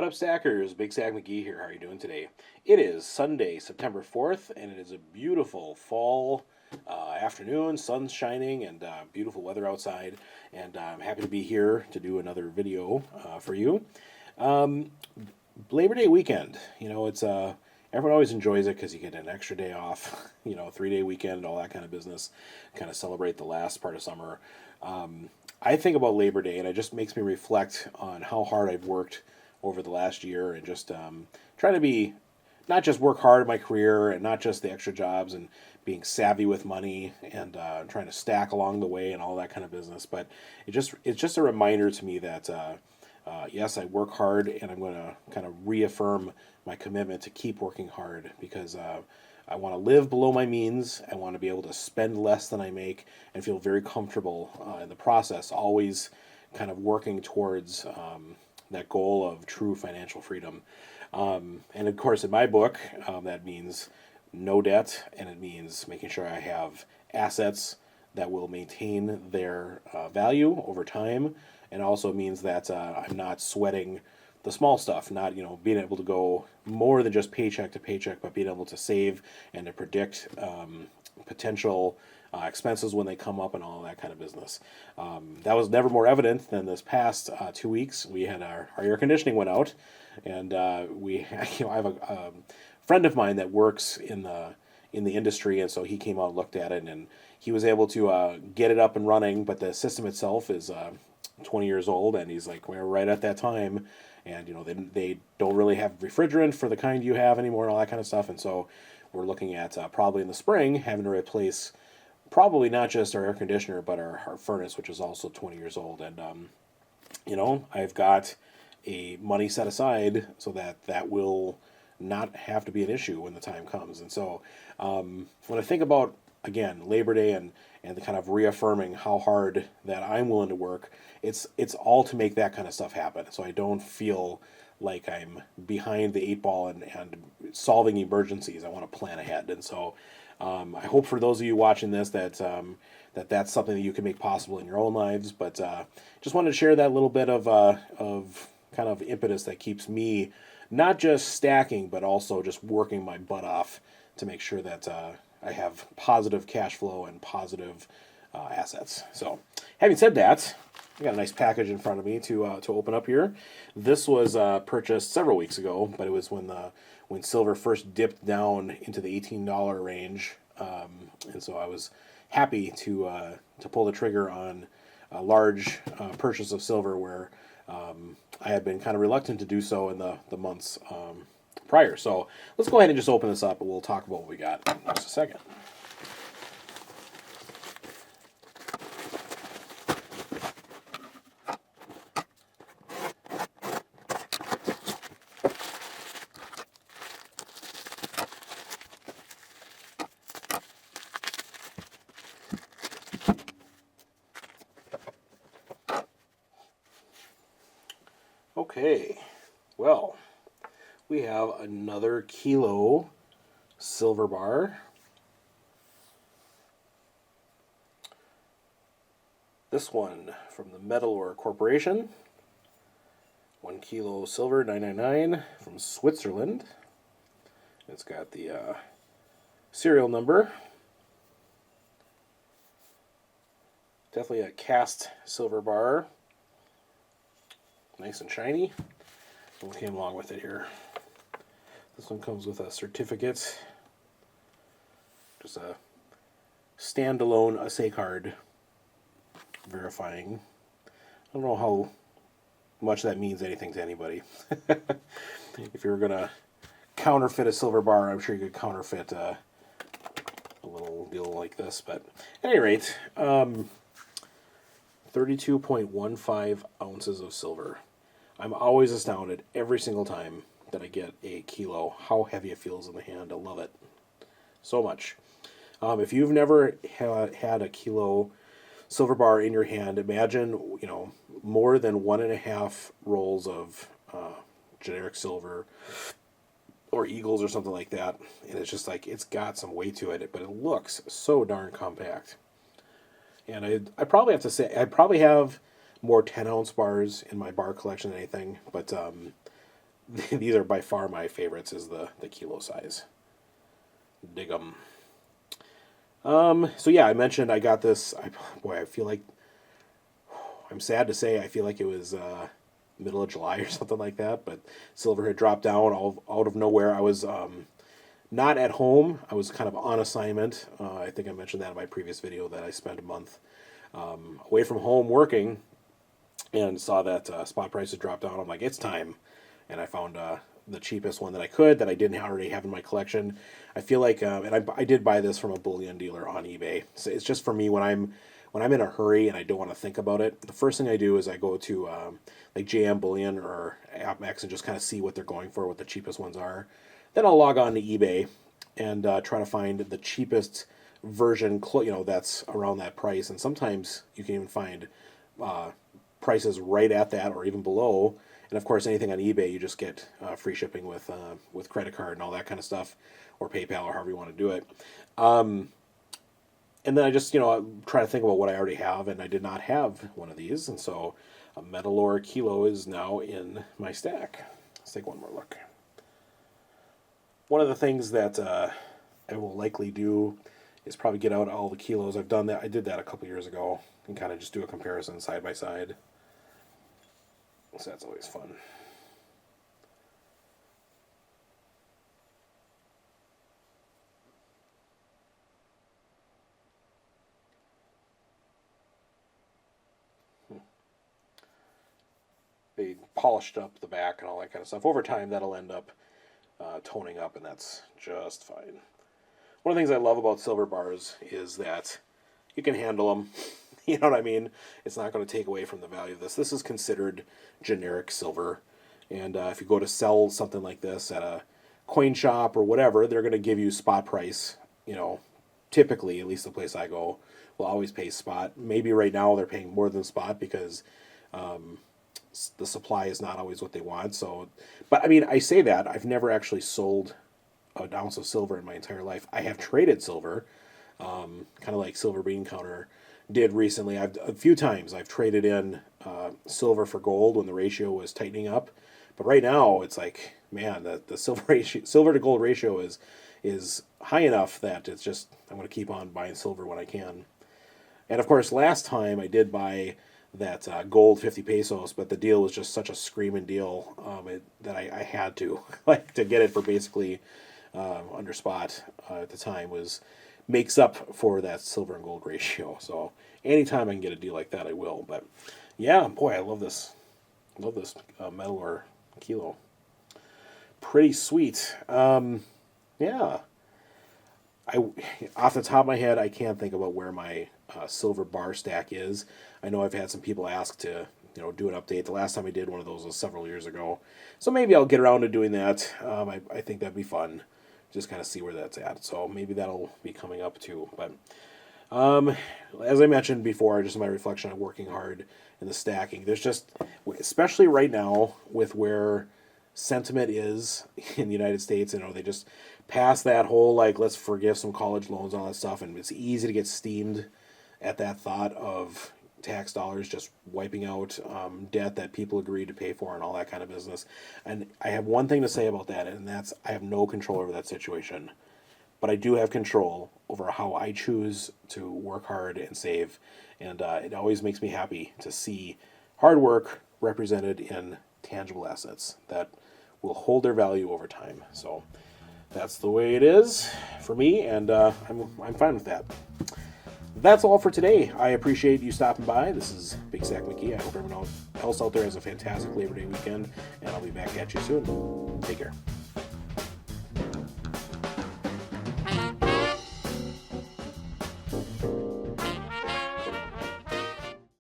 up, Stackers? Big Stack McGee here. How are you doing today? It is Sunday, September 4th, and it is a beautiful fall afternoon. Sun's shining and beautiful weather outside. And I'm happy to be here to do another video for you. Um, Labor Day weekend. It's everyone always enjoys it because you get an extra day off. 3-day weekend, all that kind of business. Kind of celebrate the last part of summer. I think about Labor Day, and it just makes me reflect on how hard I've worked over the last year, and just trying to be not just work hard in my career, and not just the extra jobs, and being savvy with money, and trying to stack along the way, and all that kind of business. But it's just a reminder to me that yes, I work hard, and I'm going to kind of reaffirm my commitment to keep working hard because I want to live below my means. I want to be able to spend less than I make and feel very comfortable in the process, always kind of working towards that goal of true financial freedom. And of course, in my book, that means no debt, and it means making sure I have assets that will maintain their value over time, and also means that I'm not sweating the small stuff, not being able to go more than just paycheck to paycheck, but being able to save and to predict potential expenses when they come up and all that kind of business. That was never more evident than this past 2 weeks. We had our air conditioning went out, and I have a friend of mine that works in the industry, and so he came out and looked at it, and he was able to get it up and running. But the system itself is 20 years old, and he's like, we're right at that time. And they don't really have refrigerant for the kind you have anymore, and all that kind of stuff. And so we're looking at probably in the spring having to replace probably not just our air conditioner, but our furnace, which is also 20 years old. And I've got a money set aside so that will not have to be an issue when the time comes. And so when I think about, again, Labor Day and the kind of reaffirming how hard that I'm willing to work, it's all to make that kind of stuff happen. So I don't feel like I'm behind the eight ball and solving emergencies. I want to plan ahead. And so I hope for those of you watching this that's something that you can make possible in your own lives. But just wanted to share that little bit of kind of impetus that keeps me not just stacking, but also just working my butt off to make sure that I have positive cash flow and positive assets. So, having said that, I got a nice package in front of me to open up here. This was purchased several weeks ago, but it was when silver first dipped down into the $18 range, and so I was happy to pull the trigger on a large purchase of silver where I had been kind of reluctant to do so in the months prior. So let's go ahead and just open this up, and we'll talk about what we got in just a second. Okay, well, we have another kilo silver bar. This one from the Metalor Corporation. 1 kilo silver, 999 from Switzerland. It's got the serial number. Definitely a cast silver bar. Nice and shiny. What came along with it here? This one comes with a certificate. Just a standalone assay card verifying. I don't know how much that means anything to anybody. If you were going to counterfeit a silver bar, I'm sure you could counterfeit a little deal like this. But at any rate, 32.15 ounces of silver. I'm always astounded every single time that I get a kilo, how heavy it feels in the hand. I love it so much. If you've never had a kilo silver bar in your hand, imagine more than 1.5 rolls of generic silver or Eagles or something like that, and it's just like it's got some weight to it, but it looks so darn compact. And I probably have to say I probably have more 10-ounce bars in my bar collection than anything, but these are by far my favorites, is the kilo size. Dig 'em. So yeah, I mentioned I got this. I feel like, I'm sad to say, I feel like it was middle of July or something like that. But silver had dropped down out of nowhere. I was not at home. I was kind of on assignment. I think I mentioned that in my previous video that I spent a month away from home working, and saw that spot prices dropped down. I'm like, it's time, and I found the cheapest one that I could that I didn't already have in my collection. I feel like, and I did buy this from a bullion dealer on eBay. So it's just for me when I'm in a hurry and I don't want to think about it. The first thing I do is I go to like JM Bullion or AppMex and just kind of see what they're going for, what the cheapest ones are. Then I'll log on to eBay and try to find the cheapest version, that's around that price. And sometimes you can even find prices right at that or even below. And of course, anything on eBay, you just get free shipping with credit card and all that kind of stuff, or PayPal, or however you want to do it. And then I just, try to think about what I already have, and I did not have one of these. And so a Metalor Kilo is now in my stack. Let's take one more look. One of the things that I will likely do is probably get out all the kilos. I've done that. I did that a couple years ago and kind of just do a comparison side by side. So that's always fun. They polished up the back and all that kind of stuff. Over time, that'll end up toning up, and that's just fine. One of the things I love about silver bars is that you can handle them. You know what I mean? It's not going to take away from the value of this. This is considered generic silver. And if you go to sell something like this at a coin shop or whatever, they're going to give you spot price. Typically, at least the place I go, will always pay spot. Maybe right now they're paying more than spot because the supply is not always what they want. So, but I mean, I say that. I've never actually sold an ounce of silver in my entire life. I have traded silver, kind of like Silver Bean Counter did recently. A few times I've traded in silver for gold when the ratio was tightening up. But right now it's like, man, the silver to gold ratio is high enough that it's just, I'm going to keep on buying silver when I can. And of course, last time I did buy that gold 50 pesos, but the deal was just such a screaming deal that I had to to get it for basically under spot at the time makes up for that silver and gold ratio. So anytime I can get a deal like that, I will. But yeah, boy, I love this. Metalor Kilo. Pretty sweet. Yeah. Off the top of my head, I can't think about where my silver bar stack is. I know I've had some people ask to do an update. The last time I did one of those was several years ago. So maybe I'll get around to doing that. I think that'd be fun. Just kind of see where that's at. So maybe that'll be coming up too. But as I mentioned before, just my reflection on working hard and the stacking. There's just, especially right now with where sentiment is in the United States, they just passed that whole let's forgive some college loans and all that stuff, and it's easy to get steamed at that thought of tax dollars just wiping out debt that people agreed to pay for and all that kind of business. And I have one thing to say about that, and that's I have no control over that situation. But I do have control over how I choose to work hard and save. And it always makes me happy to see hard work represented in tangible assets that will hold their value over time. So that's the way it is for me, and I'm fine with that. That's all for today. I appreciate you stopping by. This is Big Sack McGee. I hope everyone else out there has a fantastic Labor Day weekend, and I'll be back at you soon. Take care.